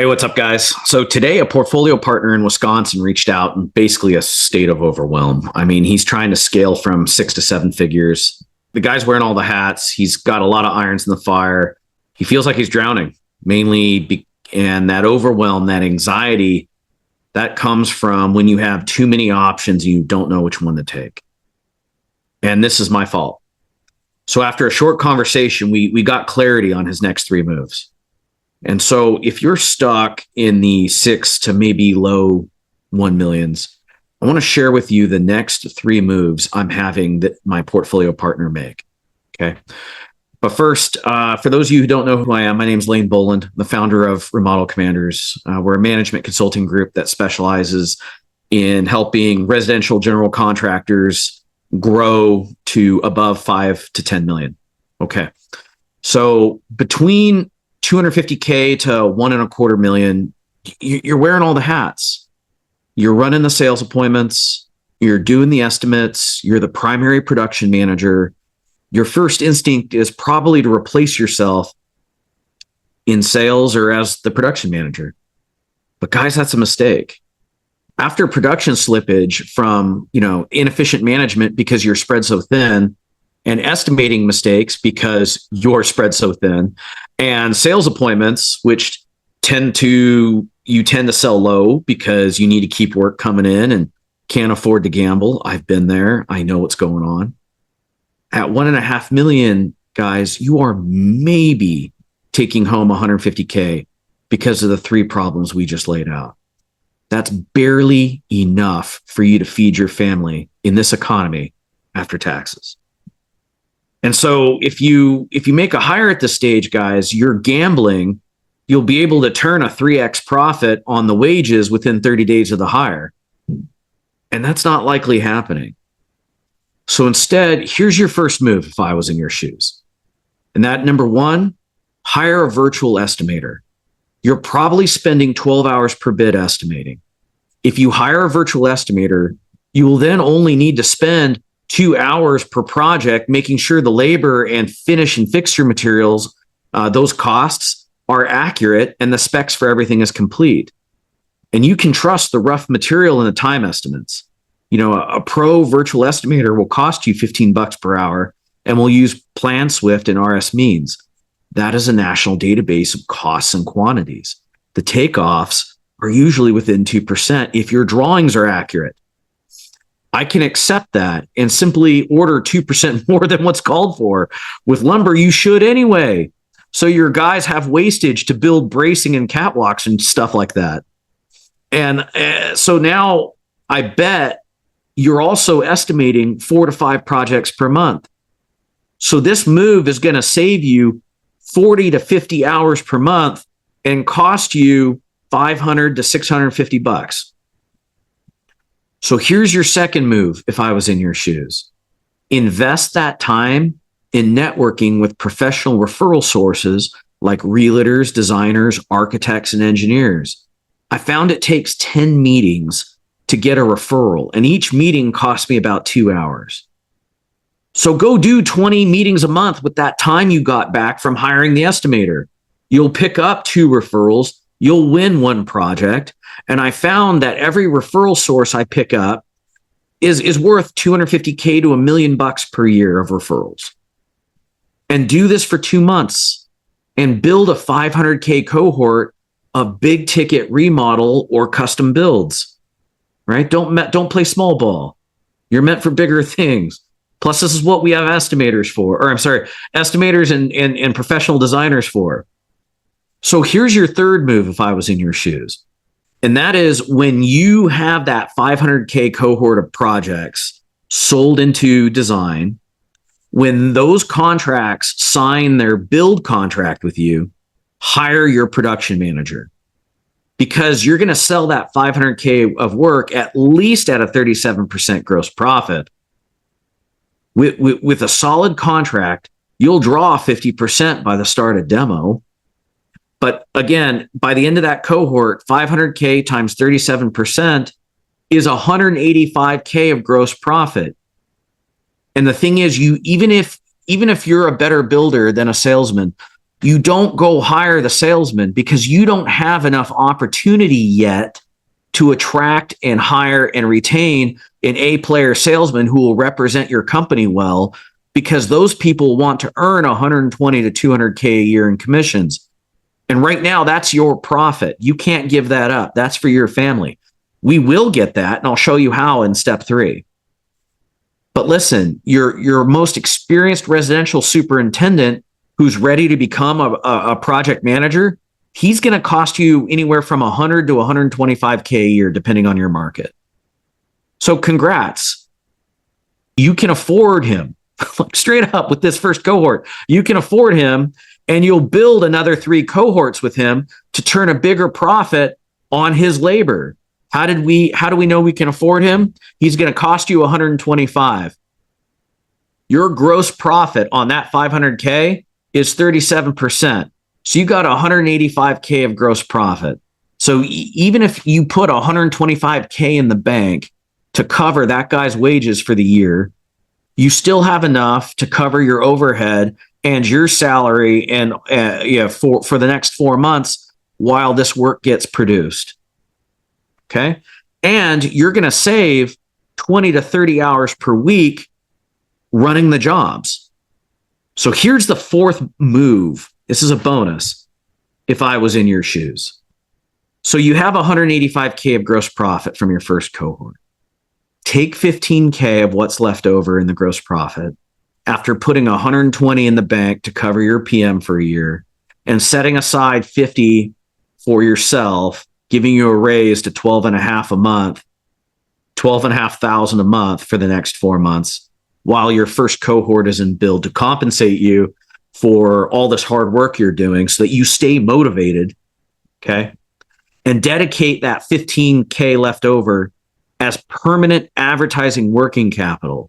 Hey, what's up, guys? So today, a portfolio partner in Wisconsin reached out in basically a state of overwhelm. I mean, he's trying to scale from 6 to 7 figures. The guy's wearing all the hats. He's got a lot of irons in the fire. He feels like he's drowning, and that overwhelm, that anxiety, that comes from when you have too many options and you don't know which one to take. And this is my fault. So after a short conversation, we got clarity on his next three moves. And so if you're stuck in the 6 to maybe low 1 millions, I want to share with you the next three moves I'm having that my portfolio partner make. Okay. But first, for those of you who don't know who I am, my name is Lane Boland, the founder of Remodel Commanders. We're a management consulting group that specializes in helping residential general contractors grow to above 5 to 10 million. Okay. So between 250K to 1.25 million, you're wearing all the hats. You're running the sales appointments. You're doing the estimates. You're the primary production manager. Your first instinct is probably to replace yourself in sales or as the production manager. But guys, that's a mistake. After production slippage from, inefficient management because you're spread so thin, and estimating mistakes because you're spread so thin, and sales appointments, which tend to sell low because you need to keep work coming in and can't afford to gamble. I've been there. I know what's going on. At 1.5 million, guys, you are maybe taking home 150K because of the three problems we just laid out. That's barely enough for you to feed your family in this economy after taxes. And so if you make a hire at this stage, guys, you're gambling. You'll be able to turn a 3x profit on the wages within 30 days of the hire. And that's not likely happening. So instead, here's your first move if I was in your shoes. And that, number one, hire a virtual estimator. You're probably spending 12 hours per bid estimating. If you hire a virtual estimator, you will then only need to spend 2 hours per project, making sure the labor and finish and fixture materials, those costs are accurate and the specs for everything is complete. And you can trust the rough material and the time estimates. A pro virtual estimator will cost you $15 per hour and will use PlanSwift and RS Means. That is a national database of costs and quantities. The takeoffs are usually within 2% if your drawings are accurate. I can accept that and simply order 2% more than what's called for. With lumber, you should anyway. So your guys have wastage to build bracing and catwalks and stuff like that. And so now I bet you're also estimating 4 to 5 projects per month. So this move is going to save you 40 to 50 hours per month and cost you $500 to $650. So here's your second move if I was in your shoes. Invest that time in networking with professional referral sources like realtors, designers, architects, and engineers. I found it takes 10 meetings to get a referral, and each meeting costs me about 2 hours. So go do 20 meetings a month with that time you got back from hiring the estimator. You'll pick up 2 referrals. You'll win 1 project. And I found that every referral source I pick up is worth $250K to $1 million per year of referrals. And do this for 2 months and build a 500K cohort of big ticket remodel or custom builds, right? Don't play small ball. You're meant for bigger things. Plus, this is what we have estimators and professional designers for. So here's your third move if I was in your shoes. And that is when you have that 500K cohort of projects sold into design, when those contracts sign their build contract with you, hire your production manager. Because you're going to sell that 500K of work at least at a 37% gross profit. With a solid contract, you'll draw 50% by the start of demo. But again, by the end of that cohort, 500K times 37% is 185K of gross profit. And the thing is, even if you're a better builder than a salesman, You don't go hire the salesman because you don't have enough opportunity yet to attract and hire and retain an A-player salesman who will represent your company well, because those people want to earn 120 to 200K a year in commissions. And right now, that's your profit. You can't give that up. That's for your family. We will get that, and I'll show you how in step 3. But listen, your most experienced residential superintendent who's ready to become a project manager, he's going to cost you anywhere from 100 to 125K a year, depending on your market. So congrats. You can afford him. Straight up with this first cohort. You can afford him, and you'll build another 3 cohorts with him to turn a bigger profit on his labor. How do we know we can afford him? He's going to cost you 125. Your gross profit on that 500K is 37%. So you got 185K of gross profit. So even if you put 125K in the bank to cover that guy's wages for the year, you still have enough to cover your overhead and your salary and for the next 4 months while this work gets produced. Okay. And you're going to save 20 to 30 hours per week running the jobs. So here's the 4th move. This is a bonus if I was in your shoes. So you have 185K of gross profit from your first cohort. Take 15K of what's left over in the gross profit after putting 120 in the bank to cover your PM for a year and setting aside 50 for yourself, giving you a raise to 12.5 a month, 12,500 a month for the next 4 months, while your first cohort is in build to compensate you for all this hard work you're doing so that you stay motivated, okay? And dedicate that 15K left over as permanent advertising working capital.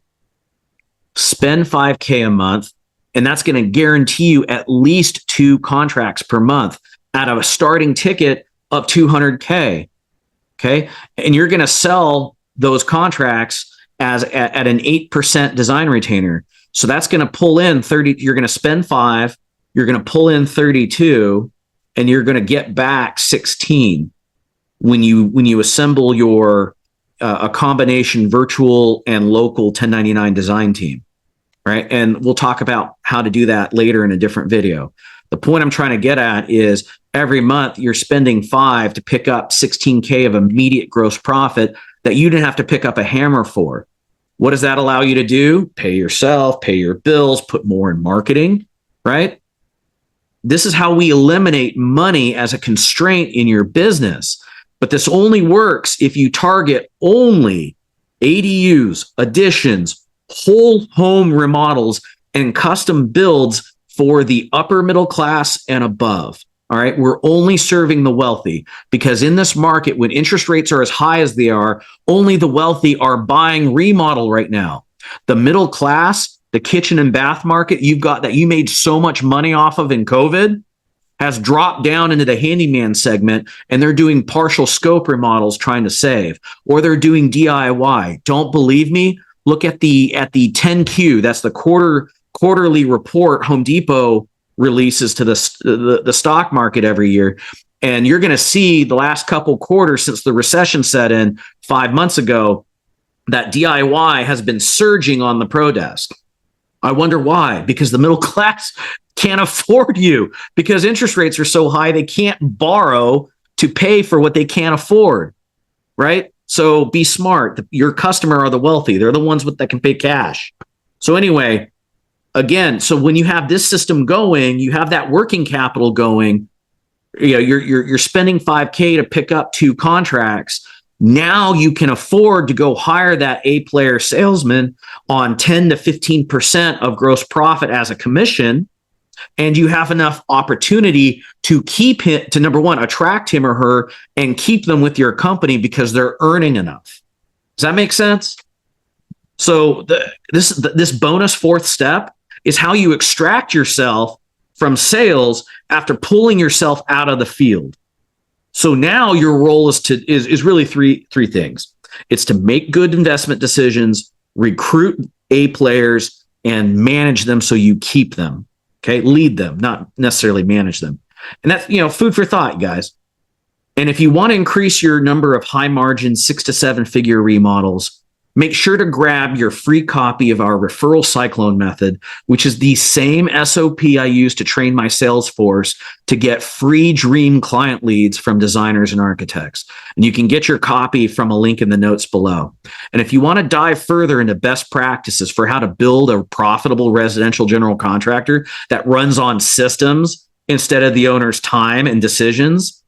Spend 5K a month, and that's going to guarantee you at least 2 contracts per month at a starting ticket of 200K, okay? And you're going to sell those contracts at an 8% design retainer. So that's going to pull in 30. You're going to spend 5, you're going to pull in 32, and you're going to get back 16 when you assemble your a combination virtual and local 1099 design team, right? And we'll talk about how to do that later in a different video. The point I'm trying to get at is every month you're spending 5 to pick up 16K of immediate gross profit that you didn't have to pick up a hammer for. What does that allow you to do? Pay yourself, pay your bills, put more in marketing, right? This is how we eliminate money as a constraint in your business. But this only works if you target only ADUs, additions, whole home remodels, and custom builds for the upper middle class and above. All right. We're only serving the wealthy because in this market, when interest rates are as high as they are, only the wealthy are buying remodel right now. The middle class, the kitchen and bath market you've got that you made so much money off of in COVID has dropped down into the handyman segment, and they're doing partial scope remodels trying to save, or they're doing DIY. Don't believe me? Look at the 10Q. That's the quarterly report Home Depot releases to the stock market every year. And you're going to see the last couple quarters since the recession set in 5 months ago, that DIY has been surging on the pro desk. I wonder why. Because the middle class can't afford you, because interest rates are so high, they can't borrow to pay for what they can't afford, right? So be smart. Your customer are the wealthy. They're the ones that can pay cash. So anyway, again, so when you have this system going, you have that working capital going, you're spending 5K to pick up 2 contracts. Now you can afford to go hire that A-player salesman on 10 to 15% of gross profit as a commission. And you have enough opportunity to keep him, to number one, attract him or her and keep them with your company because they're earning enough. Does that make sense? So this bonus 4th step is how you extract yourself from sales after pulling yourself out of the field. So now your role is really three things. It's to make good investment decisions, recruit A players, and manage them so you keep them. Okay. Lead them, not necessarily manage them. And that's, food for thought, guys. And if you want to increase your number of high margin 6 to 7 figure remodels, make sure to grab your free copy of our referral cyclone method, which is the same SOP I use to train my sales force to get free dream client leads from designers and architects. And you can get your copy from a link in the notes below. And if you want to dive further into best practices for how to build a profitable residential general contractor that runs on systems instead of the owner's time and decisions,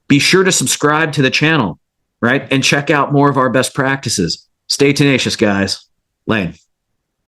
be sure to subscribe to the channel, right? And check out more of our best practices. Stay tenacious, guys. Lane.